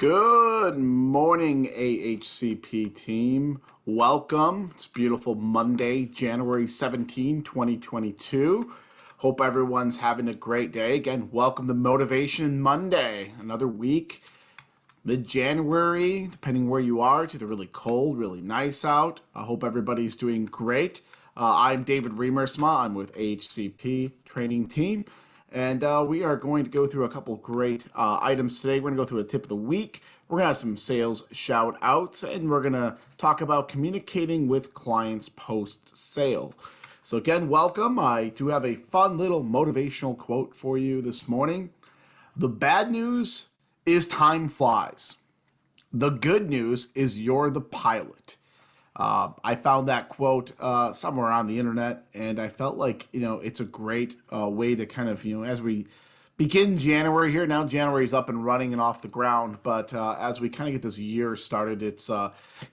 Good morning, AHCP team. Welcome. It's beautiful Monday, January 17, 2022. Hope everyone's having a great day. Again, welcome to Motivation Monday. Another week, mid-January, depending where you are. It's either really cold, really nice out. I hope everybody's doing great. I'm David Remersma. I'm with AHCP training team. And we are going to go through a couple great items today. We're going to go through a tip of the week. We're going to have some sales shout outs, and we're going to talk about communicating with clients post sale. So again, welcome. I do have a fun little motivational quote for you this morning. The bad news is time flies. The good news is you're the pilot. I found that quote somewhere on the internet, and I felt like, it's a great way to kind of, as we begin January here, now January's up and running and off the ground, but as we kind of get this year started, it's,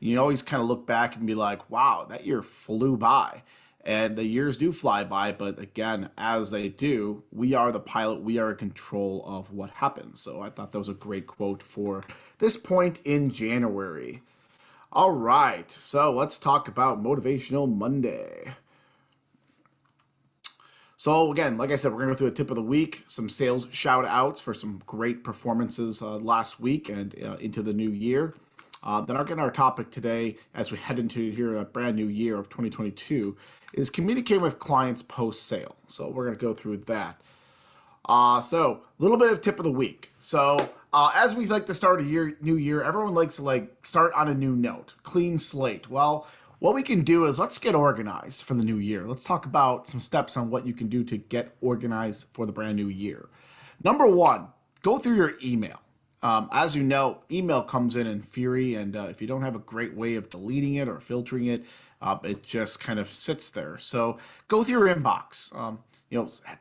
you always kind of look back and be like, wow, that year flew by. And the years do fly by, but again, as they do, we are the pilot, we are in control of what happens. So I thought that was a great quote for this point in January. All right, so let's talk about Motivational Monday. So again, like I said, we're going to go through a tip of the week, some sales shout outs for some great performances last week and into the new year. Then our topic today, as we head into here a brand new year of 2022, is communicating with clients post-sale. So we're going to go through that. So a little bit of tip of the week. So as we like to start a new year, everyone likes to start on a new note, clean slate. Well, what we can do is let's get organized for the new year. Let's talk about some steps on what you can do to get organized for the brand new year. Number one, go through your email. As you know, email comes in fury, and if you don't have a great way of deleting it or filtering it, it just kind of sits there. So go through your inbox.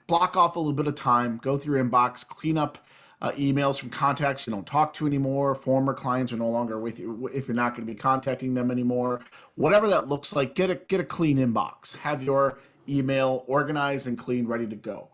Block off a little bit of time, go through your inbox, clean up emails from contacts you don't talk to anymore, former clients are no longer with you if you're not going to be contacting them anymore. Whatever that looks like, get a clean inbox. Have your email organized and clean, ready to go.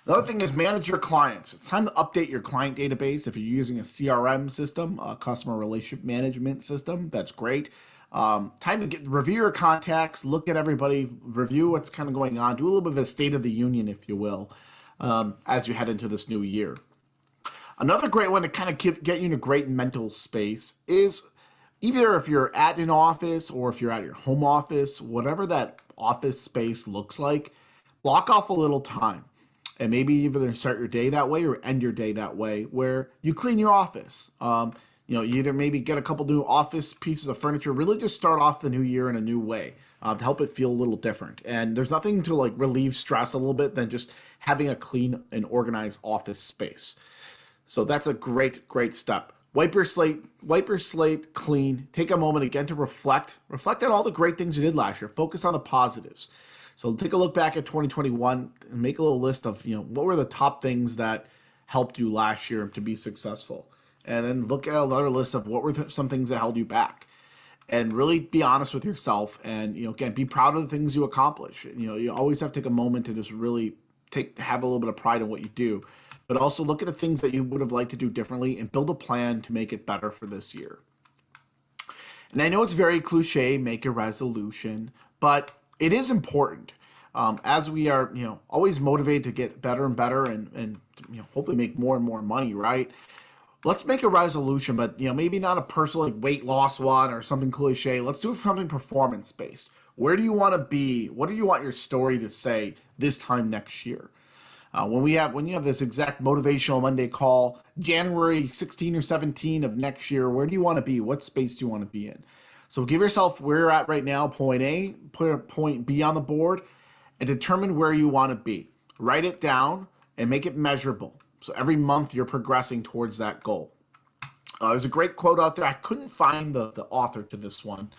Another thing is manage your clients. It's time to update your client database. If you're using a CRM system, a customer relationship management system, that's great. Time to review your contacts, look at everybody, review what's kind of going on, do a little bit of a state of the union, if you will, as you head into this new year. Another great one to kind of get you in a great mental space is either if you're at an office or if you're at your home office, whatever that office space looks like, block off a little time. And maybe either start your day that way or end your day that way where you clean your office. You either maybe get a couple new office pieces of furniture, really just start off the new year in a new way to help it feel a little different. And there's nothing to relieve stress a little bit than just having a clean and organized office space. So that's a great step. Wipe your slate clean. Take a moment again to reflect on all the great things you did last year. Focus on the positives. So take a look back at 2021 and make a little list of, what were the top things that helped you last year to be successful. And then look at another list of what were some things that held you back. And really be honest with yourself and, again, be proud of the things you accomplish. You always have to take a moment to just really have a little bit of pride in what you do. But also look at the things that you would have liked to do differently and build a plan to make it better for this year. And I know it's very cliche, make a resolution, but it is important as we are, always motivated to get better and better and hopefully make more and more money, right? Let's make a resolution, but maybe not a personal weight loss one or something cliche. Let's do something performance based. Where do you want to be? What do you want your story to say this time next year? When you have this exact Motivational Monday call, January 16 or 17 of next year, where do you want to be? What space do you want to be in? So give yourself where you're at right now, point A, put a point B on the board, and determine where you want to be. Write it down and make it measurable. So every month you're progressing towards that goal. There's a great quote out there. I couldn't find the author to this one.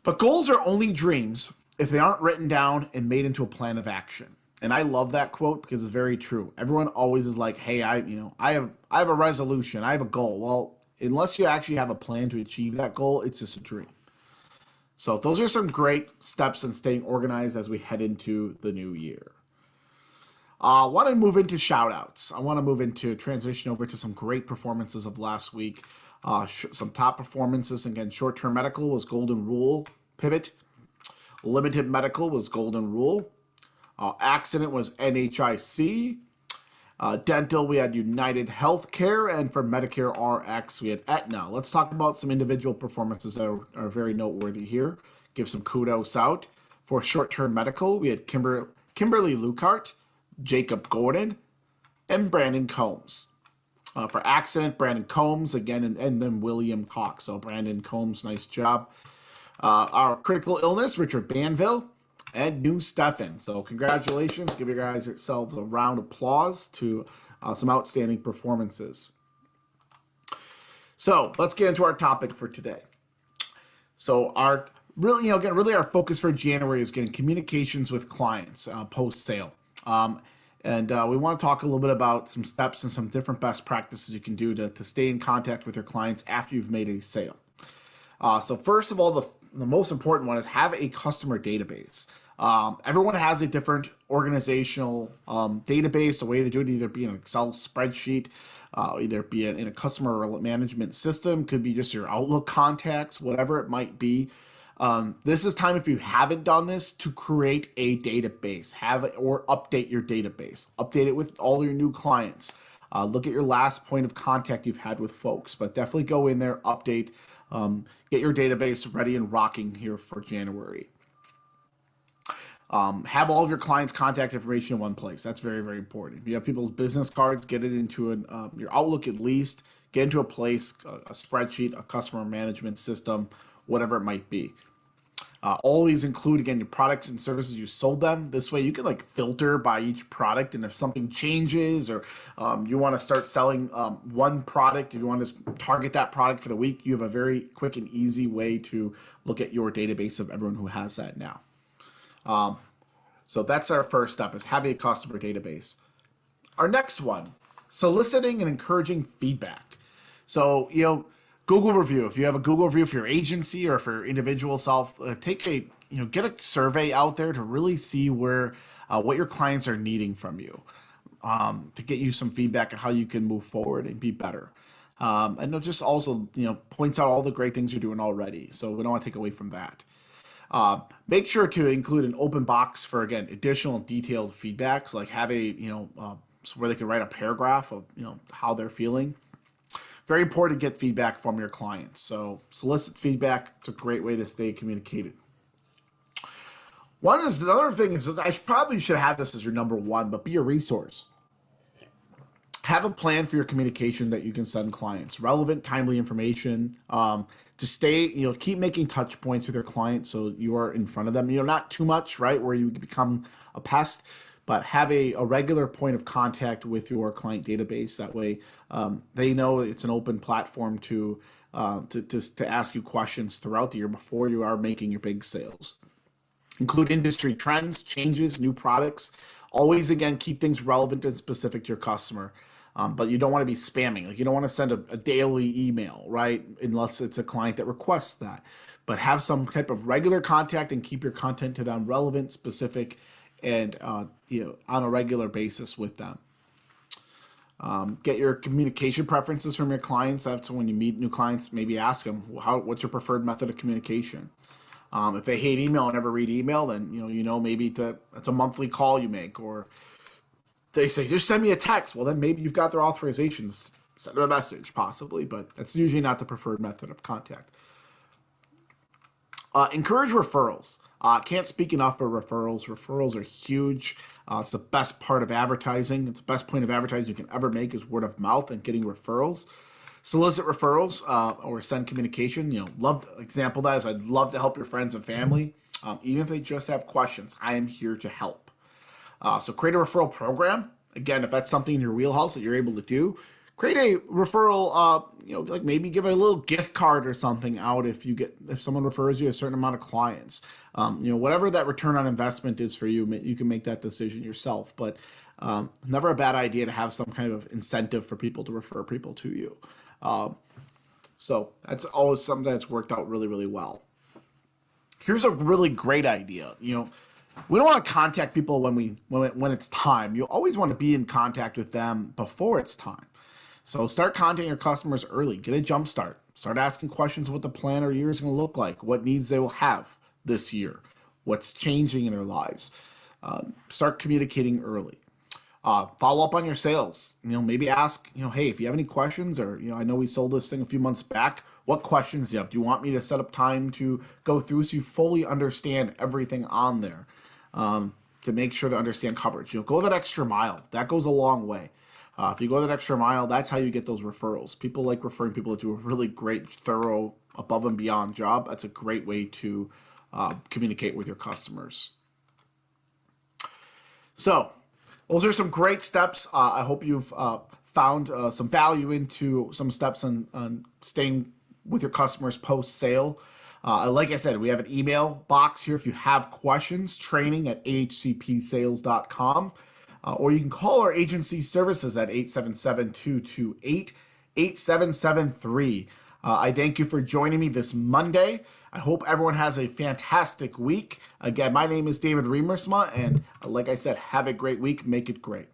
But goals are only dreams if they aren't written down and made into a plan of action. And I love that quote because it's very true. Everyone always is like, hey, I have a resolution. I have a goal. Well, unless you actually have a plan to achieve that goal, it's just a dream. So those are some great steps in staying organized as we head into the new year. I want to move into shoutouts. I want to move into transition over to some great performances of last week. Some top performances. Again, short-term medical was Golden Rule pivot. Limited medical was Golden Rule. Accident was NHIC. Dental, we had United Healthcare, and for Medicare RX, we had Aetna. Let's talk about some individual performances that are very noteworthy here. Give some kudos out. For short-term medical, we had Kimberly Lucart, Jacob Gordon, and Brandon Combs. For accident, Brandon Combs, again, and then William Cox. So Brandon Combs, nice job. Our critical illness, Richard Banville, and New Stefan. So congratulations. Give you guys yourselves a round of applause to some outstanding performances. So let's get into our topic for today. So our really our focus for January is getting communications with clients post-sale. And we want to talk a little bit about some steps and some different best practices you can do to stay in contact with your clients after you've made a sale. So first of all, the most important one is have a customer database. Everyone has a different organizational database. The way they do it, either be an Excel spreadsheet, either be in a customer management system, could be just your Outlook contacts, whatever it might be. This is time, if you haven't done this, to create a database, or update your database. Update it with all your new clients. Look at your last point of contact you've had with folks, but definitely go in there, update, get your database ready and rocking here for January. Have all of your clients' contact information in one place. That's very, very important. If you have people's business cards, get it into your Outlook at least. Get into a place, a spreadsheet, a customer management system, whatever it might be. Always include, again, your products and services you sold them. This way you can filter by each product, and if something changes or you want to start selling one product, if you want to target that product for the week, you have a very quick and easy way to look at your database of everyone who has that now. So that's our first step, is having a customer database. Our next one, soliciting and encouraging feedback. So, Google review. If you have a Google review for your agency or for your individual self, get a survey out there to really see where what your clients are needing from you, to get you some feedback on how you can move forward and be better. And it just also points out all the great things you're doing already. So we don't want to take away from that. Make sure to include an open box for, again, additional detailed feedbacks, like have so where they can write a paragraph of how they're feeling. Very important to get feedback from your clients. So solicit feedback. It's a great way to stay communicated. The other thing is, I probably should have this as your number one, but be a resource. Have a plan for your communication that you can send clients. Relevant, timely information. Just stay, keep making touch points with your clients so you are in front of them. Not too much, right, where you become a pest, but have a regular point of contact with your client database. That way, they know it's an open platform to ask you questions throughout the year before you are making your big sales. Include industry trends, changes, new products. Always, again, keep things relevant and specific to your customer. But you don't want to be spamming. You don't want to send a daily email, right? Unless it's a client that requests that. But have some type of regular contact and keep your content to them relevant, specific, and on a regular basis with them. Get your communication preferences from your clients. That's when you meet new clients, maybe ask them, what's your preferred method of communication? If they hate email and never read email, then maybe it's a monthly call you make, or they say, just send me a text. Well, then maybe you've got their authorization to send them a message, possibly, but that's usually not the preferred method of contact. Encourage referrals. Can't speak enough for referrals. Referrals are huge. It's the best part of advertising. It's the best point of advertising you can ever make is word of mouth and getting referrals. Solicit referrals or send communication. Example of that is, I'd love to help your friends and family. Even if they just have questions, I am here to help. So create a referral program. Again, if that's something in your wheelhouse that you're able to do, create a referral, maybe give a little gift card or something out if someone refers you a certain amount of clients. Whatever that return on investment is for you, you can make that decision yourself. But never a bad idea to have some kind of incentive for people to refer people to you. So that's always something that's worked out really, really well. Here's a really great idea. We don't want to contact people when it's time. You always want to be in contact with them before it's time. So start contacting your customers early. Get a jump start. Start asking questions what the plan or year is going to look like, what needs they will have this year, what's changing in their lives. Start communicating early. Follow up on your sales. Maybe ask, hey, if you have any questions, or I know we sold this thing a few months back. What questions do you have? Do you want me to set up time to go through so you fully understand everything on there? To make sure to understand coverage. Go that extra mile. That goes a long way. If you go that extra mile, that's how you get those referrals. People like referring people to do a really great, thorough, above and beyond job. That's a great way to communicate with your customers. So those are some great steps. I hope you've found some value into some steps on staying with your customers post-sale. Like I said, we have an email box here if you have questions, training@ahcpsales.com. Or you can call our agency services at 877-228-8773. I thank you for joining me this Monday. I hope everyone has a fantastic week. Again, my name is David Remersma, and like I said, have a great week. Make it great.